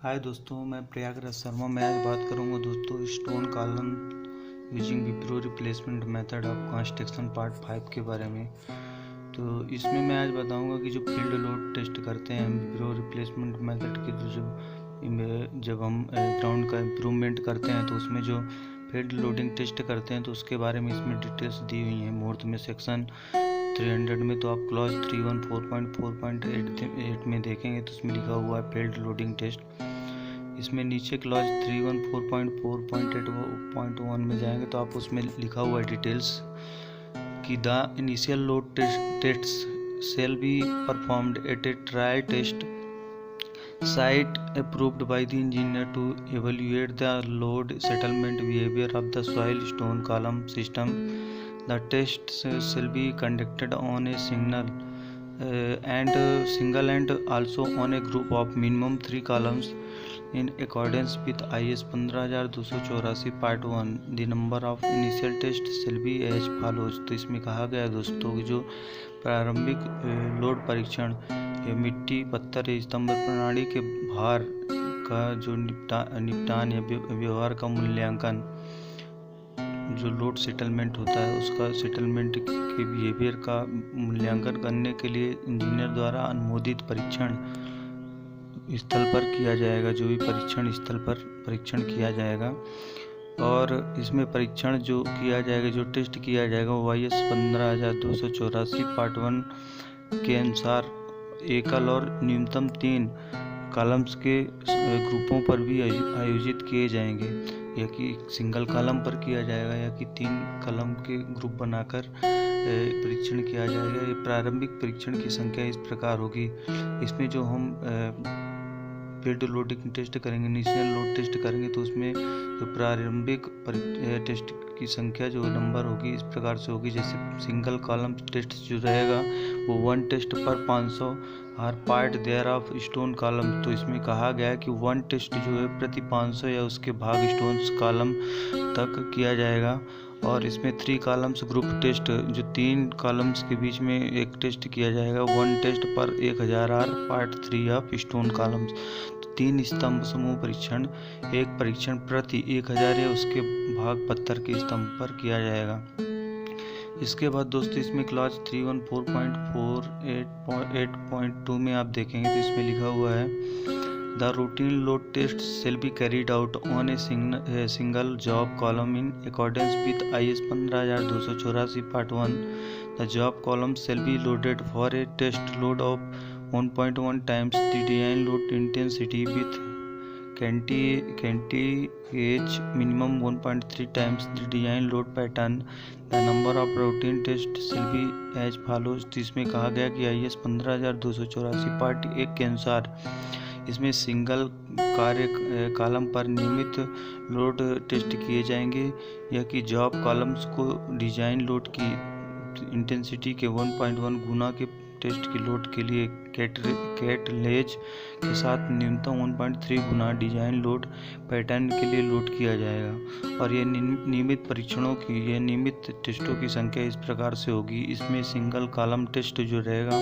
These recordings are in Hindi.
हाय दोस्तों, मैं प्रयागराज शर्मा। मैं आज बात करूंगा दोस्तों stone column using Wipro replacement method of construction part 5 के बारे में। तो इसमें मैं आज बताऊंगा कि जो फील्ड लोड टेस्ट करते हैं विप्रो रिप्लेसमेंट मेथड के, तो जब हम ग्राउंड का इम्प्रूवमेंट करते हैं तो उसमें जो फील्ड लोडिंग टेस्ट करते हैं तो उसके बारे में इसमें डिटेल्स दी हुई हैं मूर्त में सेक्शन 300 में। तो आप क्लॉज 314.4.8 में देखेंगे तो उसमें लिखा हुआ है फील्ड लोडिंग टेस्ट। इसमें नीचे क्लॉज 314.4.8.1 में जाएंगे तो आप उसमें लिखा हुआ है डिटेल्स कि the initial load test shall be performed at a trial test site approved by the engineer to evaluate the load settlement behavior of the soil stone column system. The tests shall be conducted on a single and also on a group of minimum 3 columns in accordance with IS 15284 Part 1. The number of initial tests shall be as follows. तो इसमें कहा गया दोस्तों कि जो प्रारंभिक लोड परीक्षण ये मिट्टी पत्थर स्तंभ प्रणाली के भार का जो निपटान या व्यवहार का मूल्यांकन, जो लोड सेटलमेंट होता है उसका सेटलमेंट के बिहेवियर का मूल्यांकन करने के लिए इंजीनियर द्वारा अनुमोदित परीक्षण स्थल पर किया जाएगा। जो भी परीक्षण स्थल पर परीक्षण किया जाएगा और इसमें परीक्षण जो किया जाएगा, जो टेस्ट किया जाएगा वो IS 15284 Part 1 के अनुसार एकल और न्यूनतम 3 कॉलम्स के ग्रुपों पर भी आयोजित किए जाएंगे, या कि सिंगल कॉलम पर किया जाएगा या कि 3 कॉलम के ग्रुप बनाकर परीक्षण किया जाएगा। ये प्रारंभिक परीक्षण की संख्या इस प्रकार होगी। इसमें जो हम फील्ड लोडिंग टेस्ट करेंगे, इनिशियल लोड टेस्ट करेंगे तो उसमें जो प्रारंभिक टेस्ट की संख्या जो नंबर होगी इस प्रकार से होगी। जैसे सिंगल कॉलम टेस्ट जो रहेगा वो 1 टेस्ट पर 500 हर part thereof stone column. तो इसमें कहा गया है कि 1 टेस्ट जो है प्रति 500 या उसके भाग स्टोन कॉलम तक किया जाएगा। और इसमें 3 कॉलम्स ग्रुप टेस्ट, जो 3 कॉलम्स के बीच में एक टेस्ट किया जाएगा, 1 टेस्ट पर 1000 or part 3 of stone columns. तो 3 स्तंभ समूह परीक्षण, एक परीक्षण प्रति 1000 या उसके भाग पत्थर के स्तंभ पर किया जाएगा। इसके बाद दोस्तों इसमें क्लॉज 314.4.8.2 में आप देखेंगे तो इसमें लिखा हुआ है the routine load test shall be carried out on a single job column in accordance with IS 15284 Part 1. The job column shall be loaded for a test load of 1.1 times the design load intensity with H minimum 1.3 times the design load pattern. The number of routine tests shall be as follows. जिसमें कहा गया कि IS 15284 Part 1 के अनुसार इसमें सिंगल कार्य कॉलम पर नियमित लोड टेस्ट किए जाएंगे, या कि जॉब कॉलम्स को डिजाइन लोड की इंटेंसिटी के 1.1 गुना के टेस्ट की लोड के लिए कैटलेज के साथ न्यूनतम 1.3 गुना डिजाइन लोड पैटर्न के लिए लोड किया जाएगा। और ये नियमित परीक्षणों की, ये नियमित टेस्टों की संख्या इस प्रकार से होगी। इसमें सिंगल कॉलम टेस्ट जो रहेगा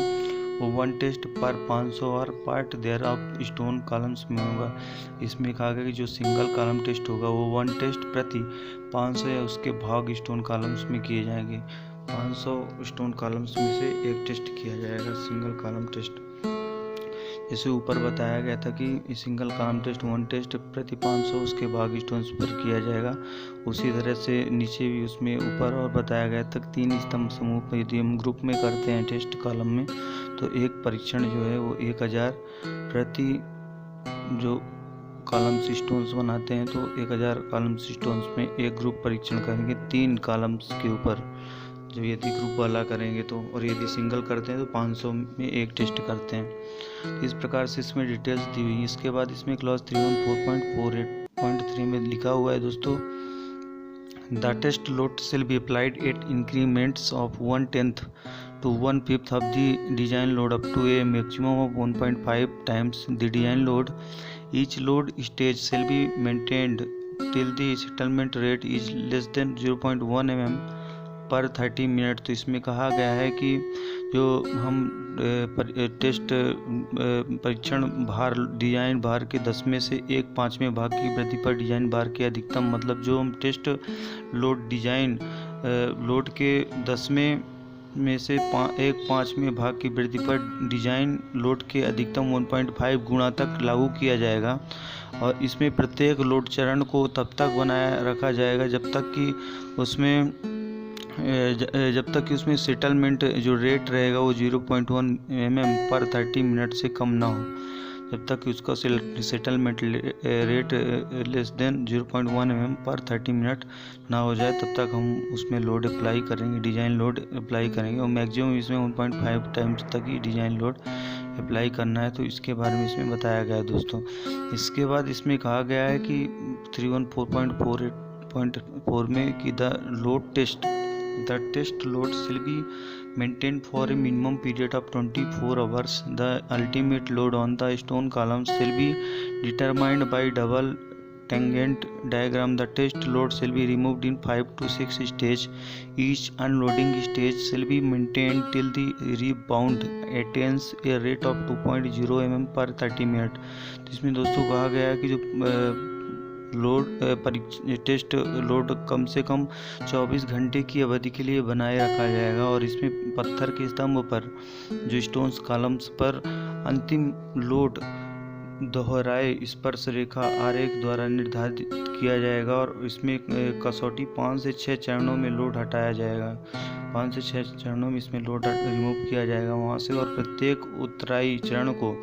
वो 1 टेस्ट पर 500 और part thereof stone columns में होगा। इसमें कहा गया कि जो सिंगल कॉलम टेस्ट होगा वो 1 टेस्ट प्रति 500 या उसके भाग स्टोन कॉलम्स में किए जाएंगे। 500 स्टोन कॉलम्स में से एक टेस्ट किया जाएगा, सिंगल कॉलम टेस्ट। जैसे ऊपर बताया गया था कि सिंगल कॉलम टेस्ट 1 टेस्ट प्रति 500 उसके भाग स्टोन्स पर किया जाएगा, उसी तरह से नीचे भी उसमें ऊपर और बताया गया था 3 स्तंभ समूह पर यदि हम ग्रुप में करते हैं टेस्ट कॉलम में तो एक परीक्षण जो है वो 1000 प्रति जो कॉलम्स स्टोन्स बनाते हैं तो 1000 कॉलम्स स्टोन्स में एक ग्रुप परीक्षण करेंगे 3 कॉलम्स के ऊपर, जब यदि ग्रुप वाला करेंगे तो। और यदि सिंगल करते हैं तो 500 में एक टेस्ट करते हैं। तो इस प्रकार से इसमें डिटेल्स दी हुई है। इसके बाद इसमें क्लॉज 314.4.8.3 में लिखा हुआ है दोस्तों the test load shall be applied at increments of 1/10 to 1/5 of the design load up to a maximum of 1.5 times the design load. Each load stage shall be maintained till the settlement rate is less than 0.1 mm per 30 minute. तो इसमें कहा गया है कि जो हम टेस्ट परीक्षण भार डिजाइन भार के 10 में से 1/5वें भाग की वृद्धि पर डिजाइन भार के अधिकतम, मतलब जो हम टेस्ट लोड डिजाइन लोड के 10 में से 1/5वें भाग की वृद्धि पर डिजाइन लोड के अधिकतम 1.5 गुणा तक लागू किया जाएगा। और इसमें प्रत्येक लोड चरण को तब तक बनाए रखा जाएगा जब तक कि उसमें सेटलमेंट जो रेट रहेगा वो 0.1 mm पर 30 मिनट से कम ना हो। जब तक कि उसका settlement rate less than 0.1 mm पर 30 मिनट ना हो जाए तब तक हम उसमें लोड अप्लाई करेंगे, डिजाइन लोड अप्लाई करेंगे। और मैक्सिमम इसमें 1.5 टाइम्स तक ही डिजाइन लोड अप्लाई करना है। तो इसके बारे में इसमें बताया गया है दोस्तों। इसके बाद इसमें कहा गया है कि 314.4 में कि the test load shall be maintained for a minimum period of 24 hours. The ultimate load on the stone columns shall be determined by double tangent diagram. The test load shall be removed in 5 to 6 stages. Each unloading stage shall be maintained till the rebound attains a rate of 2.0 mm per 30 minute. इसमें दोस्तों कहा गया है कि जो टेस्ट लोड कम से कम 24 घंटे की अवधि के लिए बनाए रखा जाएगा। और इसमें पत्थर के स्तंभ पर जो स्टोन्स कॉलम्स पर अंतिम लोड दोहराए स्पर्श रेखा आरेख द्वारा निर्धारित किया जाएगा। और इसमें कसौटी 5 से 6 चरणों में लोड हटाया जाएगा। 5 से 6 चरणों में इसमें लोड रिमूव किया जाएगा वहाँ से। और प्रत्येक उत्तराई चरण को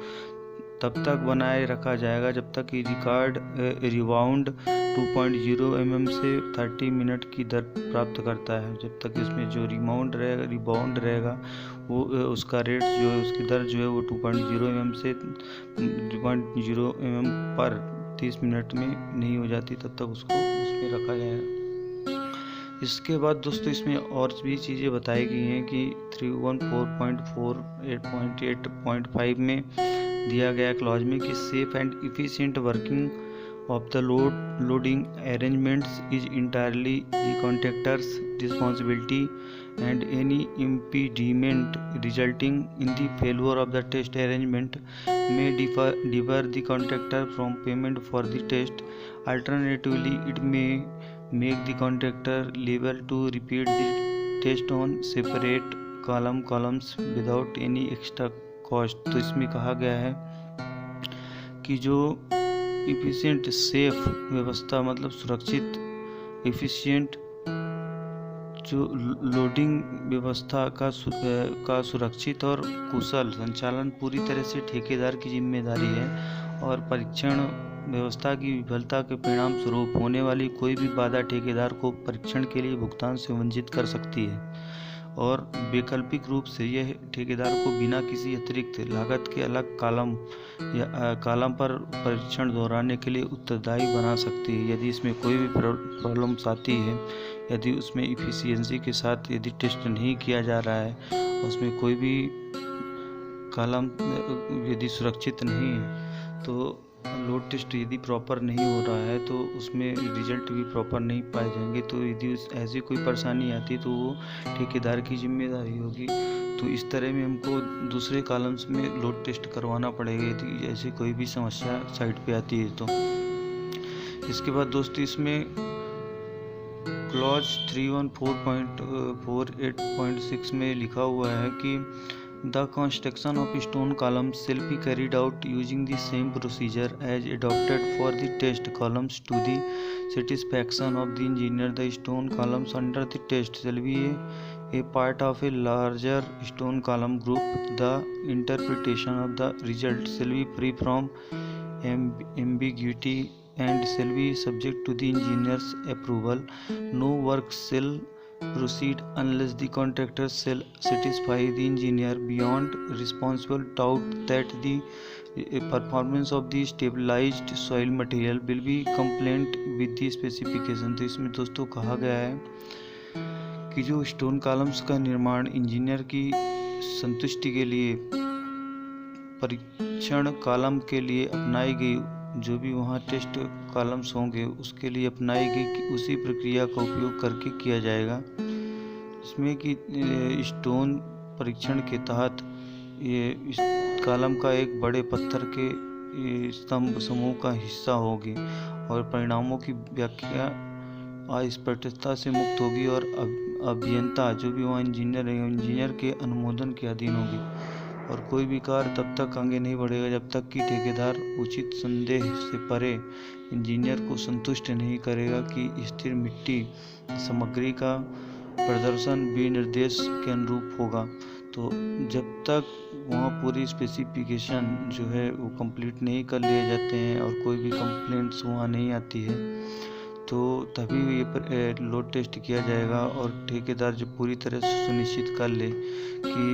तब तक बनाए रखा जाएगा जब तक कि रिबाउंड 2.0 mm से 30 मिनट की दर प्राप्त करता है। जब तक इसमें जो रिबाउंड रहेगा वो उसका रेट जो है, उसकी दर जो है वो 2.0 mm से 2.0 mm पर 30 मिनट में नहीं हो जाती तब तक उसको उसमें रखा जाएगा। इसके बाद दोस्तों इसमें और भी चीज़ें बताई गई हैं कि 314.4.8.5 में दिया गया क्लॉज में कि safe and efficient working of the loading arrangements is entirely the contractor's responsibility and any impediment resulting in the failure of the test arrangement may defer the contractor from payment for the test. Alternatively, it may make the contractor liable to repeat the test on separate columns without any extra cost. तो इसमें कहा गया है कि जो इफिशिएंट सेफ व्यवस्था मतलब सुरक्षित इफिशिएंट जो लोडिंग व्यवस्था का सुरक्षित और कुशल संचालन पूरी तरह से ठेकेदार की जिम्मेदारी है। और परीक्षण व्यवस्था की विफलता के परिणाम स्वरूप होने वाली कोई भी बाधा ठेकेदार को परीक्षण के लिए भुगतान से वंचित कर सकती है। और वैकल्पिक रूप से यह ठेकेदार को बिना किसी अतिरिक्त लागत के अलग कॉलम पर परीक्षण दोहराने के लिए उत्तरदायी बना सकती है। यदि इसमें कोई भी प्रॉब्लम्स आती है, यदि उसमें इफिशियंसी के साथ यदि टेस्ट नहीं किया जा रहा है, उसमें कोई भी कॉलम यदि सुरक्षित नहीं है, तो लोड टेस्ट यदि प्रॉपर नहीं हो रहा है तो उसमें रिजल्ट भी प्रॉपर नहीं पाए जाएंगे। तो यदि ऐसी कोई परेशानी आती है तो वो ठेकेदार की जिम्मेदारी होगी। तो इस तरह में हमको दूसरे कॉलम्स में लोड टेस्ट करवाना पड़ेगा यदि ऐसी कोई भी समस्या साइट पे आती है। तो इसके बाद दोस्तों इसमें क्लॉज 314.48.6 में लिखा हुआ है कि The construction of stone columns shall be carried out using the same procedure as adopted for the test columns to the satisfaction of the engineer. The stone columns under the test shall be a part of a larger stone column group. The interpretation of the result shall be free from ambiguity and shall be subject to the engineer's approval. No work shall proceed unless the contractor shall satisfy the engineer beyond responsible doubt that the performance of the stabilized soil material will be compliant with the specification. तो इसमें दोस्तों कहा गया है कि जो स्टोन कॉलम्स का निर्माण इंजीनियर की संतुष्टि के लिए परीक्षण कॉलम के लिए अपनाई गई जो भी वहाँ टेस्ट कॉलम्स होंगे उसके लिए अपनाई गई उसी प्रक्रिया का उपयोग करके किया जाएगा। इसमें कि स्टोन परीक्षण के तहत ये इस कॉलम का एक बड़े पत्थर के स्तंभ समूह का हिस्सा होगी और परिणामों की व्याख्या अस्पष्टता से मुक्त होगी और अभियंता जो भी वहाँ इंजीनियर के अनुमोदन के अधीन होगी। और कोई भी कार्य तब तक आगे नहीं बढ़ेगा जब तक कि ठेकेदार उचित संदेह से परे इंजीनियर को संतुष्ट नहीं करेगा कि स्थिर मिट्टी सामग्री का प्रदर्शन विनिर्देश के अनुरूप होगा। तो जब तक वहाँ पूरी स्पेसिफिकेशन जो है वो कंप्लीट नहीं कर लिए जाते हैं और कोई भी कंप्लेंट्स वहाँ नहीं आती है तो तभी ये लोड टेस्ट किया जाएगा। और ठेकेदार जो पूरी तरह से सुनिश्चित कर ले कि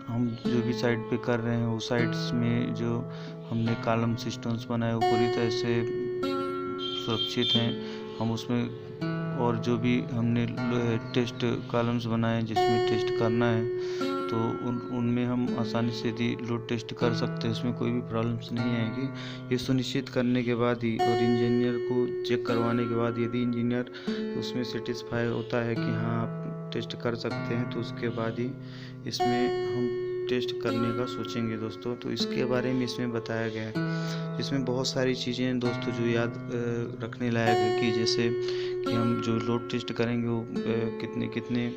हम जो भी साइट पे कर रहे हैं वो साइट्स में जो हमने कॉलम सिस्टम्स बनाए वो पूरी तरह से सुरक्षित हैं, हम उसमें और जो भी हमने टेस्ट कॉलम्स बनाए जिसमें टेस्ट करना है तो उनमें हम आसानी से यदि लोड टेस्ट कर सकते हैं, उसमें कोई भी प्रॉब्लम्स नहीं आएगी। ये सुनिश्चित करने के बाद ही और इंजीनियर को चेक करवाने के बाद यदि इंजीनियर उसमें सेटिस्फाई होता है कि हाँ आप टेस्ट कर सकते हैं तो उसके बाद ही इसमें हम टेस्ट करने का सोचेंगे दोस्तों। तो इसके बारे में इसमें बताया गया है। इसमें बहुत सारी चीज़ें हैं दोस्तों जो याद रखने लायक है कि जैसे कि हम जो लोड टेस्ट करेंगे वो कितने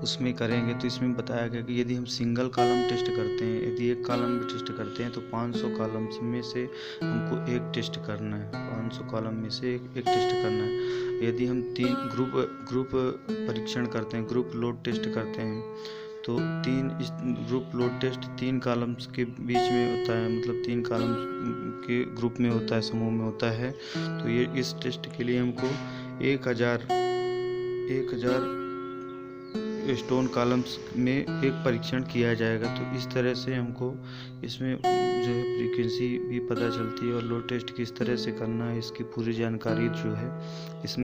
उसमें करेंगे। तो इसमें बताया गया कि यदि हम सिंगल कॉलम टेस्ट करते हैं, यदि एक कॉलम भी टेस्ट करते हैं तो 500 कॉलम्स में से हमको एक टेस्ट करना है, 500 कॉलम में से एक टेस्ट करना है। यदि हम 3 ग्रुप परीक्षण करते हैं, ग्रुप लोड टेस्ट करते हैं तो 3 ग्रुप लोड टेस्ट 3 कॉलम्स के बीच में होता है, मतलब 3 कॉलम्स के ग्रुप में होता है, समूह में होता है। तो ये इस टेस्ट के लिए हमको 1000 स्टोन कॉलम्स में एक परीक्षण किया जाएगा। तो इस तरह से हमको इसमें जो है फ्रीक्वेंसी भी पता चलती है और लोड टेस्ट किस तरह से करना है इसकी पूरी जानकारी जो है इसमें